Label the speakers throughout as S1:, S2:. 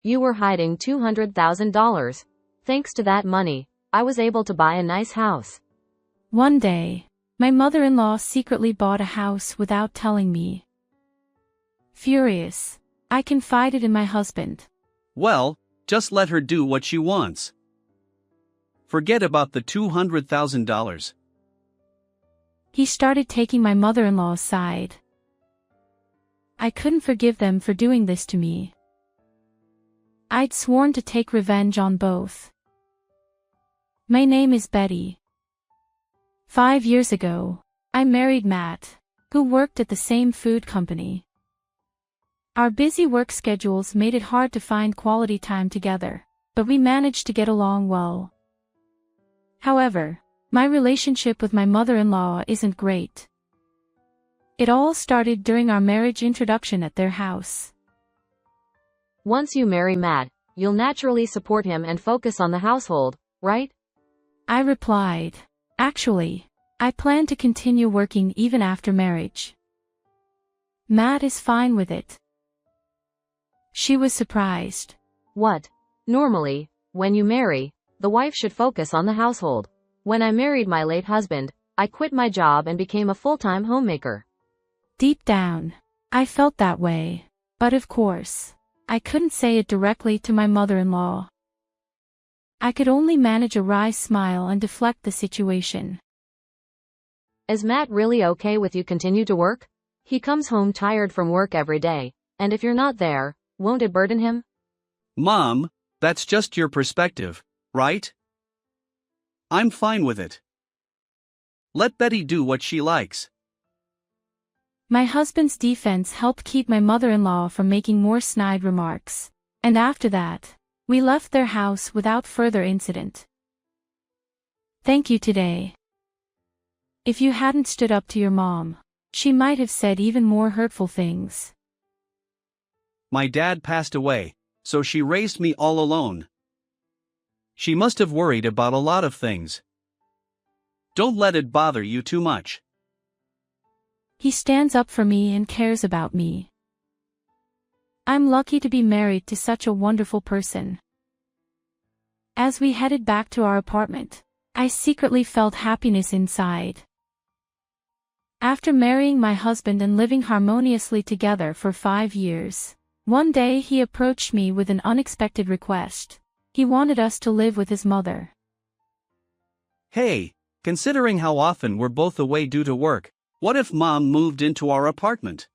S1: You were hiding $200,000. Thanks to that money, I was able to buy a nice house.
S2: One day, my mother-in-law secretly bought a house without telling me. Furious, I confided in my husband.
S3: Well, just let her do what she wants. Forget about the $200,000.
S2: He started taking my mother-in-law's side. I couldn't forgive them for doing this to me. I'd sworn to take revenge on both. My name is Betty. 5 years ago, I married Matt, who worked at the same food company. Our busy work schedules made it hard to find quality time together, but we managed to get along well. However, my relationship with my mother-in-law isn't great. It all started during our marriage introduction at their house.
S1: Once you marry Matt, you'll naturally support him and focus on the household, right?
S2: I replied, actually, I plan to continue working even after marriage. Matt is fine with it. She was surprised.
S1: What? Normally, when you marry, the wife should focus on the household. When I married my late husband, I quit my job and became a full-time homemaker.
S2: Deep down, I felt that way, but of course, I couldn't say it directly to my mother-in-law. I could only manage a wry smile and deflect the situation.
S1: Is Matt really okay with you continue to work? He comes home tired from work every day, and if you're not there, won't it burden him?
S3: Mom, that's just your perspective, right? I'm fine with it. Let Betty do what she likes.
S2: My husband's defense helped keep my mother-in-law from making more snide remarks, and after that, we left their house without further incident. Thank you today. If you hadn't stood up to your mom, she might have said even more hurtful things.
S3: My dad passed away, so she raised me all alone. She must have worried about a lot of things. Don't let it bother you too much.
S2: He stands up for me and cares about me. I'm lucky to be married to such a wonderful person. As we headed back to our apartment, I secretly felt happiness inside. After marrying my husband and living harmoniously together for 5 years, one day he approached me with an unexpected request. He wanted us to live with his mother.
S3: Hey, considering how often we're both away due to work, what if Mom moved into our apartment?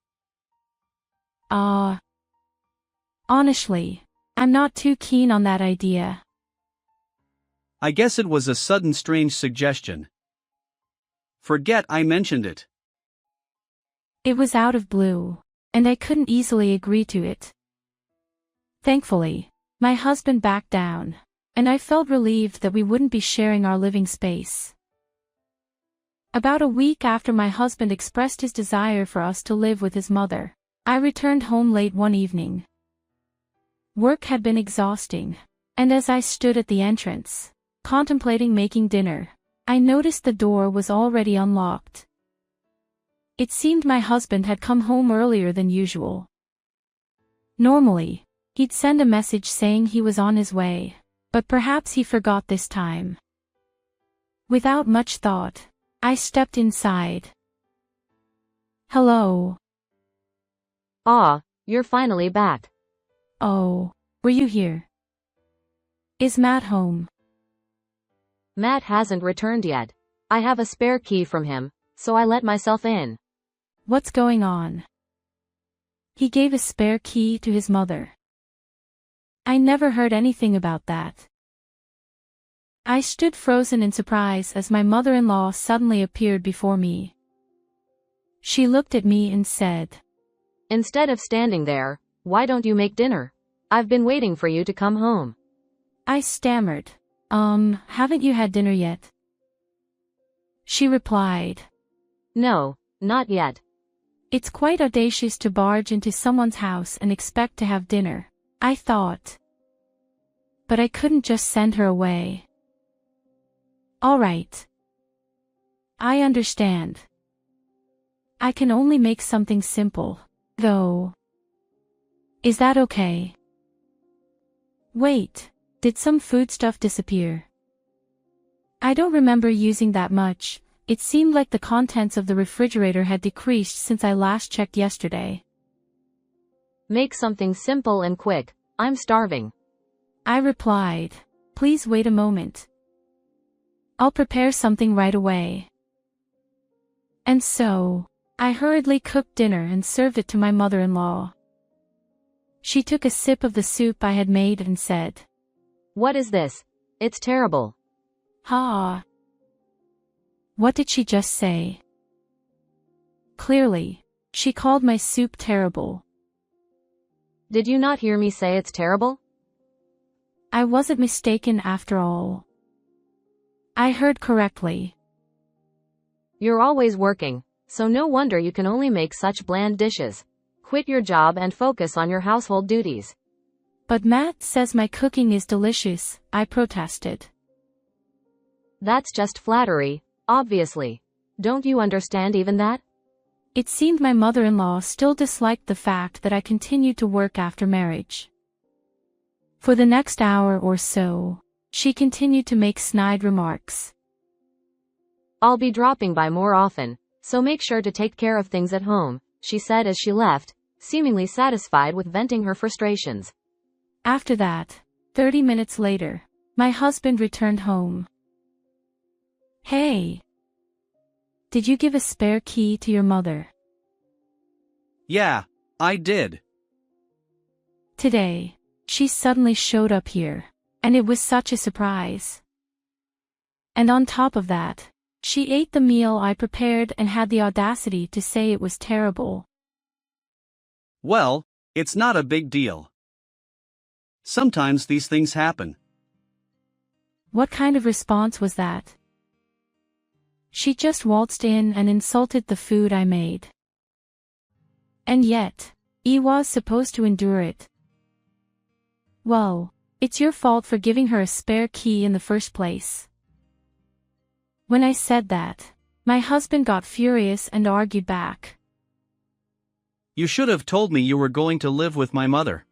S2: Honestly, I'm not too keen on that idea.
S3: I guess it was a sudden strange suggestion. Forget I mentioned it.
S2: It was out of blue, and I couldn't easily agree to it. Thankfully, my husband backed down, and I felt relieved that we wouldn't be sharing our living space. About a week after my husband expressed his desire for us to live with his mother, I returned home late one evening. Work had been exhausting, and as I stood at the entrance, contemplating making dinner, I noticed the door was already unlocked. It seemed my husband had come home earlier than usual. Normally, he'd send a message saying he was on his way, but perhaps he forgot this time. Without much thought, I stepped inside. Hello.
S1: Ah, you're finally back.
S2: Oh, were you here? Is Matt home?
S1: Matt hasn't returned yet. I have a spare key from him, so I let myself in.
S2: What's going on? He gave a spare key to his mother. I never heard anything about that. I stood frozen in surprise as my mother-in-law suddenly appeared before me. She looked at me and said,
S1: Instead of standing there, why don't you make dinner? I've been waiting for you to come home.
S2: I stammered, haven't you had dinner yet? She replied,
S1: No, not yet.
S2: It's quite audacious to barge into someone's house and expect to have dinner, I thought. But I couldn't just send her away. All right. I understand. I can only make something simple, though. Is that okay? Wait, did some foodstuff disappear? I don't remember using that much. It seemed like the contents of the refrigerator had decreased since I last checked yesterday.
S1: Make something simple and quick. I'm starving.
S2: I replied. Please wait a moment. I'll prepare something right away. And so, I hurriedly cooked dinner and served it to my mother-in-law. She took a sip of the soup I had made and said,
S1: What is this? It's terrible.
S2: Ha! What did she just say? Clearly, she called my soup terrible.
S1: Did you not hear me say it's terrible?
S2: I wasn't mistaken after all. I heard correctly.
S1: You're always working, so no wonder you can only make such bland dishes. Quit your job and focus on your household duties.
S2: But Matt says my cooking is delicious, I protested.
S1: That's just flattery, obviously. Don't you understand even that?
S2: It seemed my mother-in-law still disliked the fact that I continued to work after marriage. For the next hour or so, she continued to make snide remarks.
S1: I'll be dropping by more often, so make sure to take care of things at home, she said as she left, seemingly satisfied with venting her frustrations.
S2: After that, 30 minutes later, my husband returned home. Hey! Did you give a spare key to your mother?
S3: Yeah, I did.
S2: Today, she suddenly showed up here, and it was such a surprise. And on top of that, she ate the meal I prepared and had the audacity to say it was terrible.
S3: Well, it's not a big deal. Sometimes these things happen.
S2: What kind of response was that? She just waltzed in and insulted the food I made. And yet, I was supposed to endure it. Well, it's your fault for giving her a spare key in the first place. When I said that, my husband got furious and argued back.
S3: You should have told me you were going to live with my mother.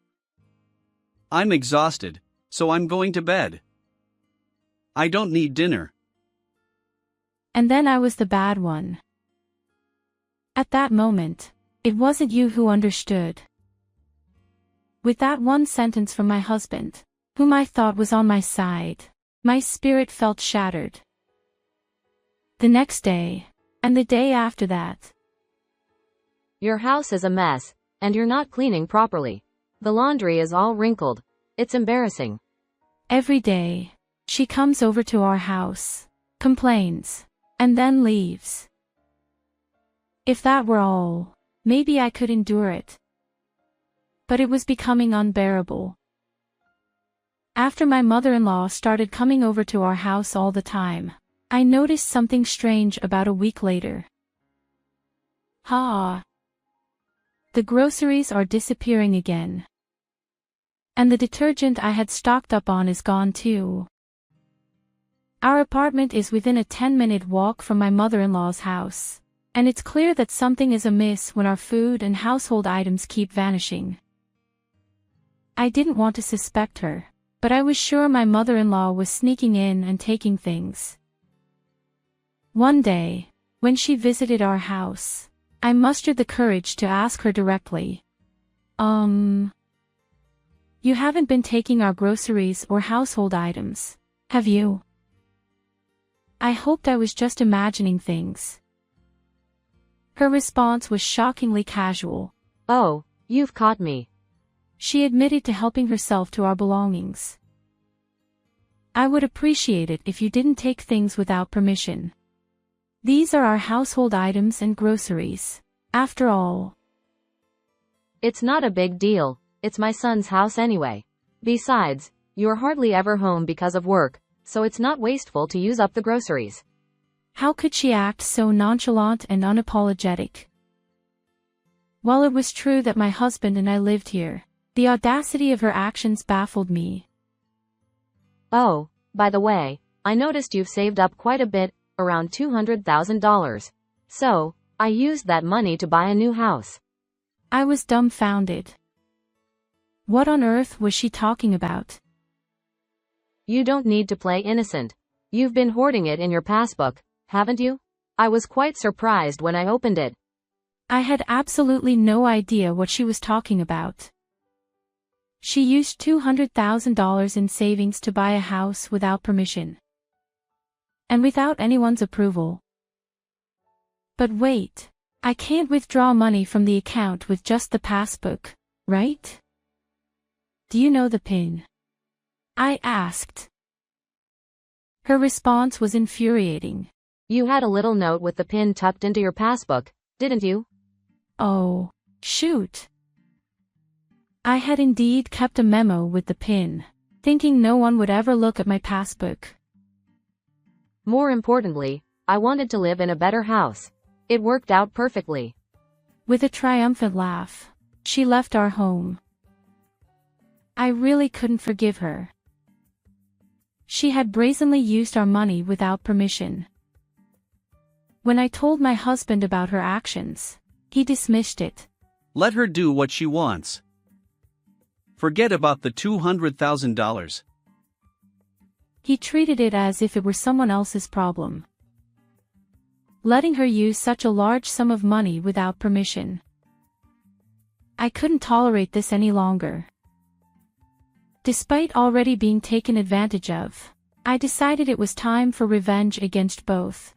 S3: I'm exhausted, so I'm going to bed. I don't need dinner.
S2: And then I was the bad one. At that moment, it wasn't you who understood. With that one sentence from my husband, whom I thought was on my side, my spirit felt shattered. The next day, and the day after that.
S1: Your house is a mess, and you're not cleaning properly. The laundry is all wrinkled. It's embarrassing.
S2: Every day, she comes over to our house, complains, and then leaves. If that were all, maybe I could endure it. But it was becoming unbearable. After my mother-in-law started coming over to our house all the time, I noticed something strange about a week later. The groceries are disappearing again. And the detergent I had stocked up on is gone too. Our apartment is within a 10-minute walk from my mother-in-law's house, and it's clear that something is amiss when our food and household items keep vanishing. I didn't want to suspect her, but I was sure my mother-in-law was sneaking in and taking things. One day, when she visited our house, I mustered the courage to ask her directly. You haven't been taking our groceries or household items, have you? I hoped I was just imagining things. Her response was shockingly casual.
S1: Oh, you've caught me.
S2: She admitted to helping herself to our belongings. I would appreciate it if you didn't take things without permission. These are our household items and groceries, after all.
S1: It's not a big deal, it's my son's house anyway. Besides, you're hardly ever home because of work, so it's not wasteful to use up the groceries.
S2: How could she act so nonchalant and unapologetic? While it was true that my husband and I lived here, the audacity of her actions baffled me.
S1: Oh, by the way, I noticed you've saved up quite a bit, around $200,000. So, I used that money to buy a new house.
S2: I was dumbfounded. What on earth was she talking about?
S1: You don't need to play innocent. You've been hoarding it in your passbook, haven't you? I was quite surprised when I opened it.
S2: I had absolutely no idea what she was talking about. She used $200,000 in savings to buy a house without permission. And without anyone's approval. But wait, I can't withdraw money from the account with just the passbook, right? Do you know the PIN? I asked. Her response was infuriating.
S1: You had a little note with the PIN tucked into your passbook, didn't you?
S2: Oh, shoot. I had indeed kept a memo with the PIN, thinking no one would ever look at my passbook.
S1: More importantly, I wanted to live in a better house. It worked out perfectly.
S2: With a triumphant laugh, she left our home. I really couldn't forgive her. She had brazenly used our money without permission. When I told my husband about her actions, he dismissed it.
S3: Let her do what she wants. Forget about the $200,000.
S2: He treated it as if it were someone else's problem. Letting her use such a large sum of money without permission. I couldn't tolerate this any longer. Despite already being taken advantage of, I decided it was time for revenge against both.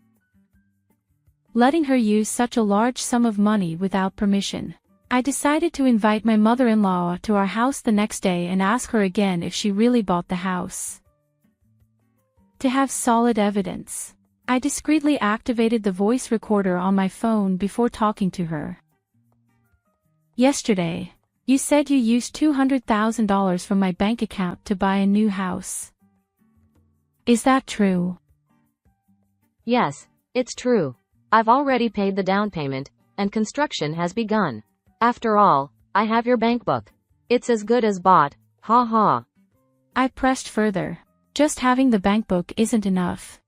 S2: Letting her use such a large sum of money without permission, I decided to invite my mother-in-law to our house the next day and ask her again if she really bought the house. To have solid evidence, I discreetly activated the voice recorder on my phone before talking to her. Yesterday, you said you used $200,000 from my bank account to buy a new house. Is that true?
S1: Yes, it's true. I've already paid the down payment, and construction has begun. After all, I have your bank book. It's as good as bought, ha ha.
S2: I pressed further. Just having the bank book isn't enough.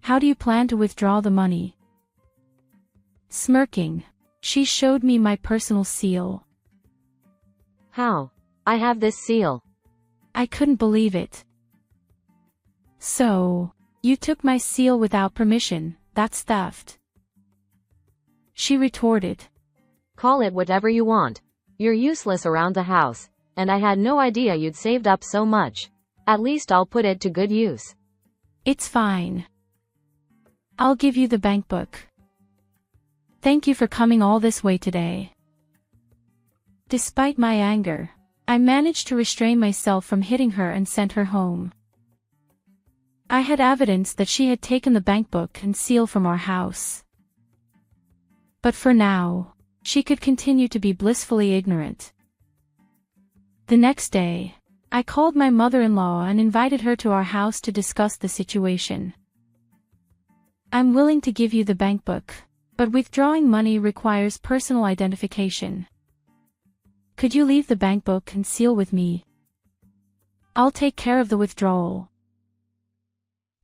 S2: How do you plan to withdraw the money? Smirking, she showed me my personal seal.
S1: How? I have this seal.
S2: I couldn't believe it. So, you took my seal without permission, that's theft. She retorted.
S1: Call it whatever you want. You're useless around the house, and I had no idea you'd saved up so much. At least I'll put it to good use.
S2: It's fine. I'll give you the bank book. Thank you for coming all this way today. Despite my anger, I managed to restrain myself from hitting her and sent her home. I had evidence that she had taken the bank book and seal from our house. But for now, she could continue to be blissfully ignorant. The next day, I called my mother-in-law and invited her to our house to discuss the situation. I'm willing to give you the bank book, but withdrawing money requires personal identification. Could you leave the bank book and seal with me? I'll take care of the withdrawal.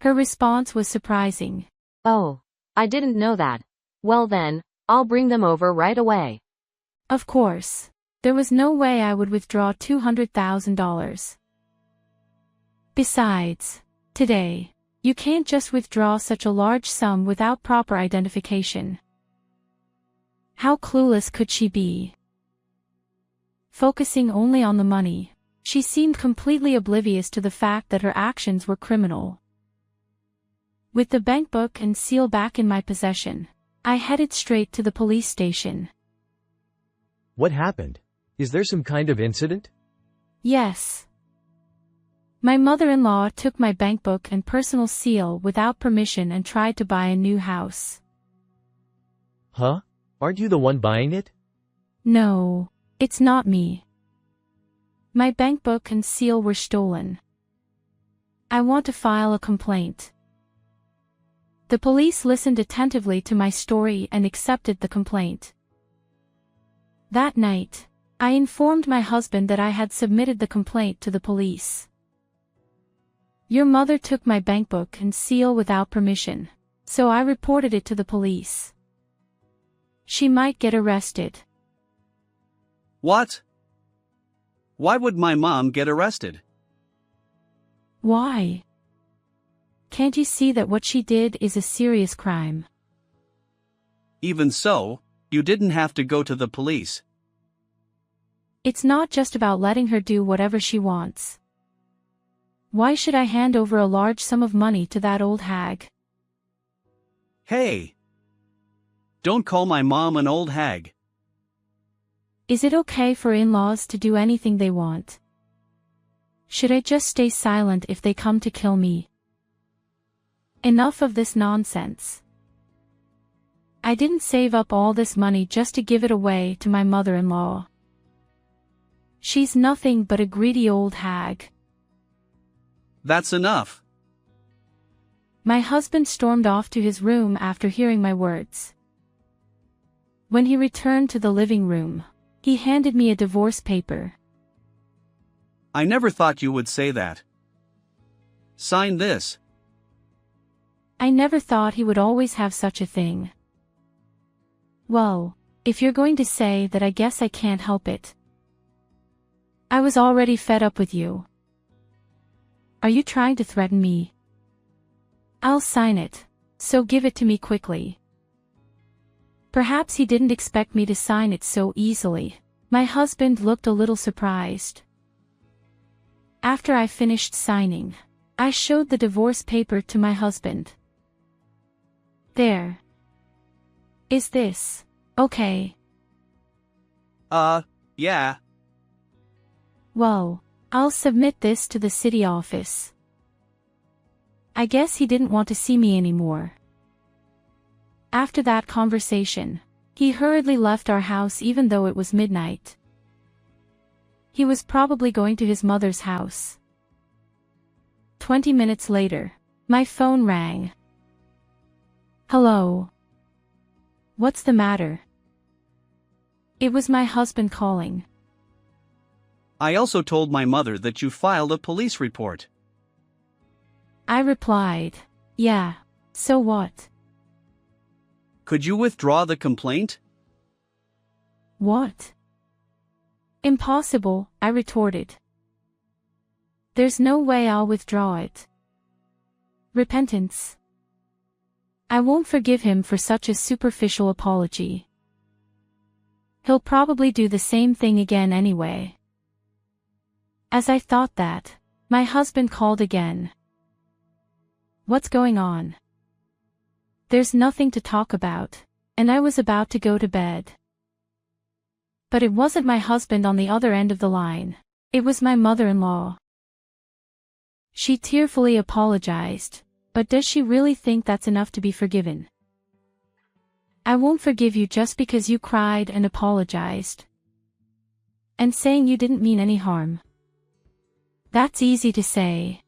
S2: Her response was surprising.
S1: Oh, I didn't know that. Well then, I'll bring them over right away.
S2: Of course. There was no way I would withdraw $200,000. Besides, today, you can't just withdraw such a large sum without proper identification. How clueless could she be? Focusing only on the money, she seemed completely oblivious to the fact that her actions were criminal. With the bank book and seal back in my possession, I headed straight to the police station.
S4: What happened? Is there some kind of incident?
S2: Yes. My mother-in-law took my bank book and personal seal without permission and tried to buy a new house.
S4: Huh? Aren't you the one buying it?
S2: No, it's not me. My bank book and seal were stolen. I want to file a complaint. The police listened attentively to my story and accepted the complaint. That night, I informed my husband that I had submitted the complaint to the police. Your mother took my bank book and seal without permission, so I reported it to the police. She might get arrested.
S3: What? Why would my mom get arrested?
S2: Why? Can't you see that what she did is a serious crime?
S3: Even so, you didn't have to go to the police.
S2: It's not just about letting her do whatever she wants. Why should I hand over a large sum of money to that old hag?
S3: Hey! Don't call my mom an old hag.
S2: Is it okay for in-laws to do anything they want? Should I just stay silent if they come to kill me? Enough of this nonsense. I didn't save up all this money just to give it away to my mother-in-law. She's nothing but a greedy old hag.
S3: That's enough.
S2: My husband stormed off to his room after hearing my words. When he returned to the living room, he handed me a divorce paper.
S3: I never thought you would say that. Sign this.
S2: I never thought he would always have such a thing. Well, if you're going to say that, I guess I can't help it. I was already fed up with you. Are you trying to threaten me? I'll sign it, so give it to me quickly. Perhaps he didn't expect me to sign it so easily. My husband looked a little surprised. After I finished signing, I showed the divorce paper to my husband. There. Is this okay?
S3: Yeah.
S2: Well, I'll submit this to the city office. I guess he didn't want to see me anymore. After that conversation, he hurriedly left our house even though it was midnight. He was probably going to his mother's house. 20 minutes later, my phone rang. Hello. What's the matter? It was my husband calling.
S3: I also told my mother that you filed a police report.
S2: I replied, yeah, so what?
S3: Could you withdraw the complaint?
S2: What? Impossible, I retorted. There's no way I'll withdraw it. Repentance. I won't forgive him for such a superficial apology. He'll probably do the same thing again anyway. As I thought that, my husband called again. What's going on? There's nothing to talk about, and I was about to go to bed. But it wasn't my husband on the other end of the line. It was my mother-in-law. She tearfully apologized, but does she really think that's enough to be forgiven? I won't forgive you just because you cried and apologized. And saying you didn't mean any harm. That's easy to say.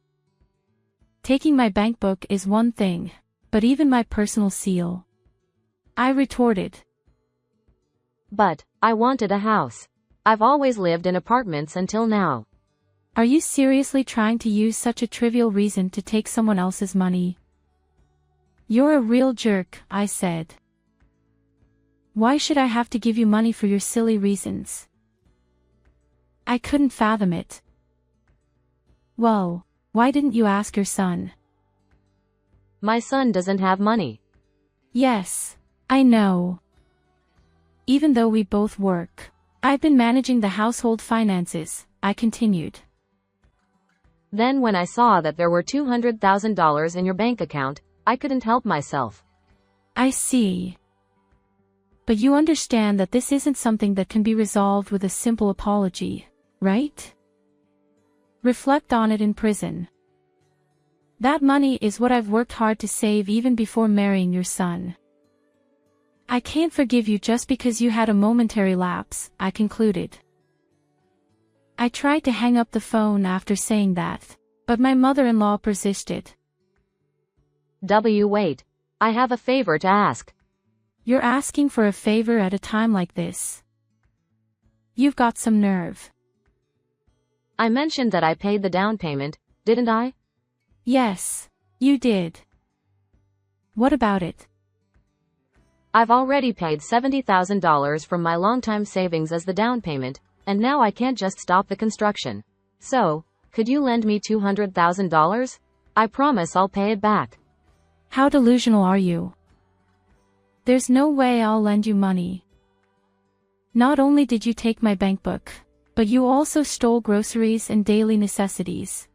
S2: Taking my bank book is one thing, but even my personal seal. I retorted.
S1: But I wanted a house. I've always lived in apartments until now.
S2: Are you seriously trying to use such a trivial reason to take someone else's money? You're a real jerk, I said. Why should I have to give you money for your silly reasons? I couldn't fathom it. Well, why didn't you ask your son?
S1: My son doesn't have money.
S2: Yes, I know. Even though we both work, I've been managing the household finances, I continued.
S1: Then when I saw that there were $200,000 in your bank account, I couldn't help myself.
S2: I see. But you understand that this isn't something that can be resolved with a simple apology, right? Reflect on it in prison. That money is what I've worked hard to save even before marrying your son. I can't forgive you just because you had a momentary lapse, I concluded. I tried to hang up the phone after saying that, but my mother-in-law persisted.
S1: Wait. I have a favor to ask.
S2: You're asking for a favor at a time like this. You've got some nerve.
S1: I mentioned that I paid the down payment, didn't I?
S2: Yes, you did. What about it?
S1: I've already paid $70,000 from my longtime savings as the down payment, and now I can't just stop the construction. So, Could you lend me $200,000? I promise I'll pay it back.
S2: How delusional are you? There's no way I'll lend you money. Not only did you take my bank book, but you also stole groceries and daily necessities.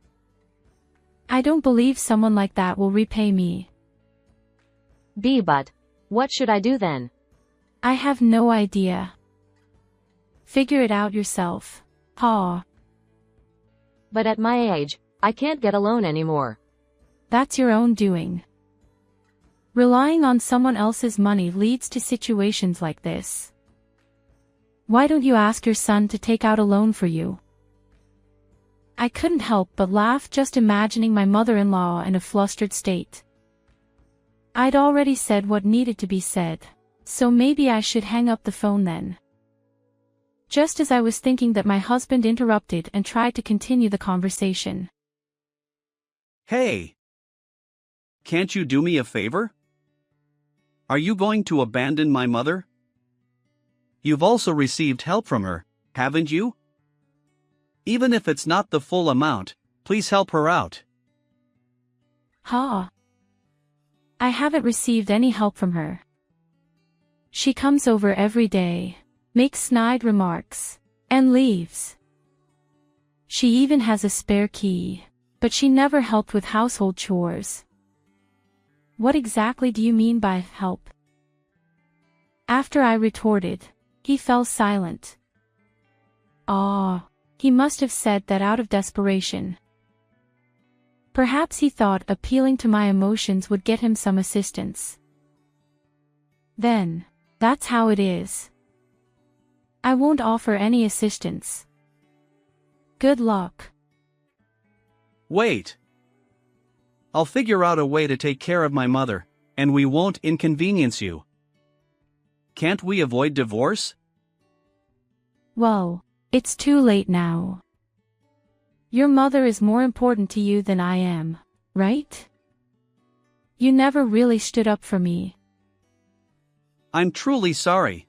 S2: I don't believe someone like that will repay me.
S1: But what should I do then?
S2: I have no idea. Figure it out yourself. Ha.
S1: But at my age, I can't get a loan anymore.
S2: That's your own doing. Relying on someone else's money leads to situations like this. Why don't you ask your son to take out a loan for you? I couldn't help but laugh just imagining my mother-in-law in a flustered state. I'd already said what needed to be said, so maybe I should hang up the phone then. Just as I was thinking that, my husband interrupted and tried to continue the conversation.
S3: Hey! Can't you do me a favor? Are you going to abandon my mother? You've also received help from her, haven't you? Even if it's not the full amount, please help her out.
S2: Ha! I haven't received any help from her. She comes over every day, makes snide remarks, and leaves. She even has a spare key, but she never helped with household chores. What exactly do you mean by help? After I retorted, he fell silent. He must have said that out of desperation. Perhaps he thought appealing to my emotions would get him some assistance. Then, that's how it is. I won't offer any assistance. Good luck.
S3: Wait. I'll figure out a way to take care of my mother, and we won't inconvenience you. Can't we avoid divorce?
S2: Well, it's too late now. Your mother is more important to you than I am, right? You never really stood up for me.
S3: I'm truly sorry.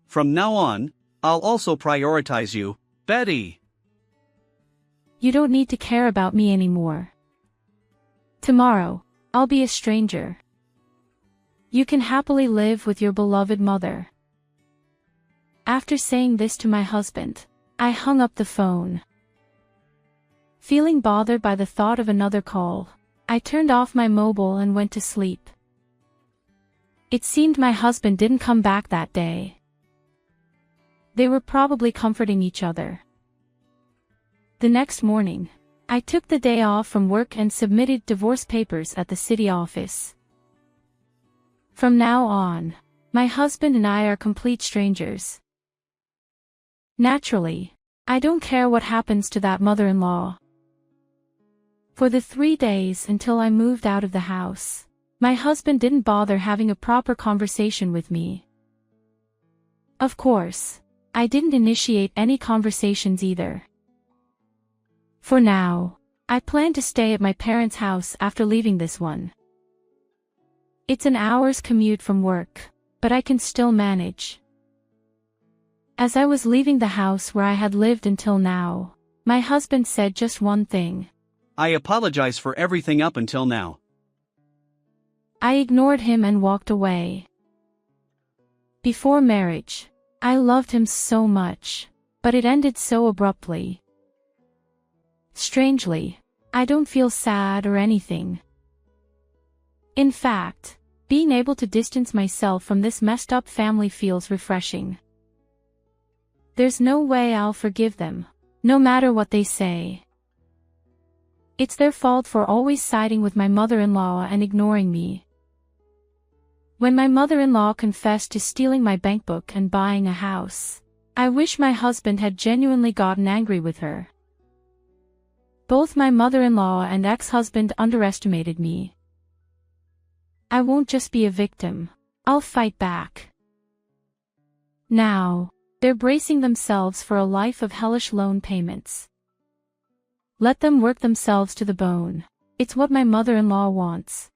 S3: From now on, I'll also prioritize you, Betty.
S2: You don't need to care about me anymore. Tomorrow, I'll be a stranger. You can happily live with your beloved mother. After saying this to my husband, I hung up the phone. Feeling bothered by the thought of another call, I turned off my mobile and went to sleep. It seemed my husband didn't come back that day. They were probably comforting each other. The next morning, I took the day off from work and submitted divorce papers at the city office. From now on, my husband and I are complete strangers. Naturally, I don't care what happens to that mother-in-law. For the 3 days until I moved out of the house, my husband didn't bother having a proper conversation with me. Of course, I didn't initiate any conversations either. For now, I plan to stay at my parents' house after leaving this one. It's an hour's commute from work, but I can still manage. As I was leaving the house where I had lived until now, my husband said just one thing.
S3: I apologize for everything up until now.
S2: I ignored him and walked away. Before marriage, I loved him so much, but it ended so abruptly. Strangely, I don't feel sad or anything. In fact, being able to distance myself from this messed up family feels refreshing. There's no way I'll forgive them, no matter what they say. It's their fault for always siding with my mother-in-law and ignoring me. When my mother-in-law confessed to stealing my bank book and buying a house, I wish my husband had genuinely gotten angry with her. Both my mother-in-law and ex-husband underestimated me. I won't just be a victim, I'll fight back. Now, they're bracing themselves for a life of hellish loan payments. Let them work themselves to the bone. It's what my mother-in-law wants.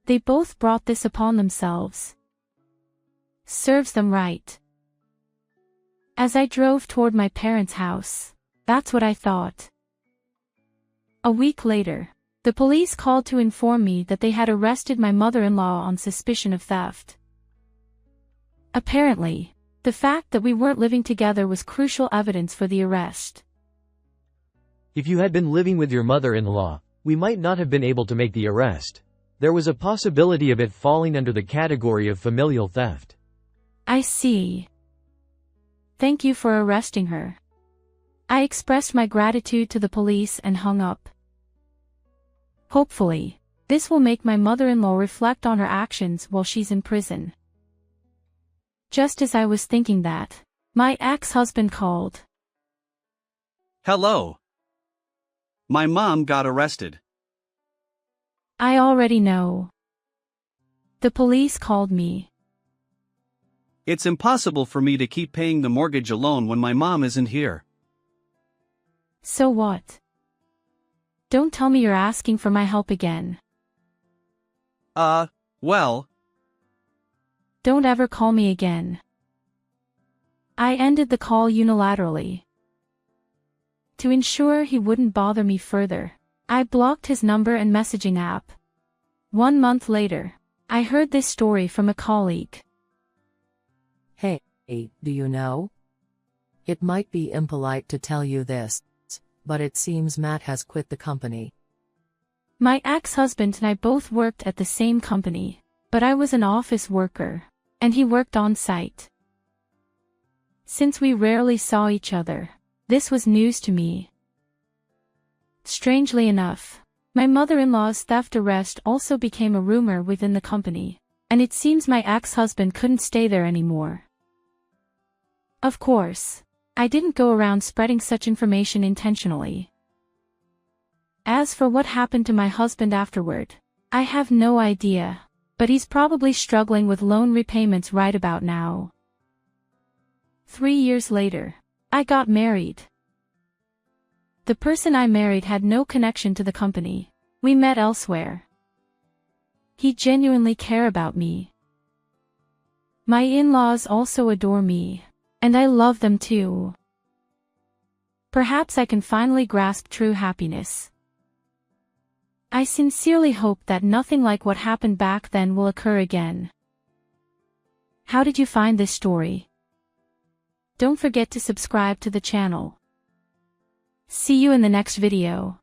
S2: They both brought this upon themselves. Serves them right. As I drove toward my parents' house, That's what I thought. A week later, the police called to inform me that they had arrested my mother-in-law on suspicion of theft. Apparently, the fact that we weren't living together was crucial evidence for the arrest.
S4: If you had been living with your mother-in-law, we might not have been able to make the arrest. There was a possibility of it falling under the category of familial theft.
S2: I see. Thank you for arresting her. I expressed my gratitude to the police and hung up. Hopefully, this will make my mother-in-law reflect on her actions while she's in prison. Just as I was thinking that, my ex-husband called.
S3: Hello. My mom got arrested.
S2: I already know. The police called me.
S3: It's impossible for me to keep paying the mortgage alone when my mom isn't here.
S2: So what? Don't tell me you're asking for my help again.
S3: Well.
S2: Don't ever call me again. I ended the call unilaterally. To ensure he wouldn't bother me further, I blocked his number and messaging app. 1 month later, I heard this story from a colleague.
S5: Hey, do you know? It might be impolite to tell you this, but it seems Matt has quit the company.
S2: My ex-husband and I both worked at the same company, but I was an office worker, and he worked on site. Since we rarely saw each other, this was news to me. Strangely enough, my mother-in-law's theft arrest also became a rumor within the company, and it seems my ex-husband couldn't stay there anymore. Of course, I didn't go around spreading such information intentionally. As for what happened to my husband afterward, I have no idea, but he's probably struggling with loan repayments right about now. 3 years later, I got married. The person I married had no connection to the company. We met elsewhere. He genuinely cared about me. My in-laws also adore me, and I love them too. Perhaps I can finally grasp true happiness. I sincerely hope that nothing like what happened back then will occur again. How did you find this story? Don't forget to subscribe to the channel. See you in the next video.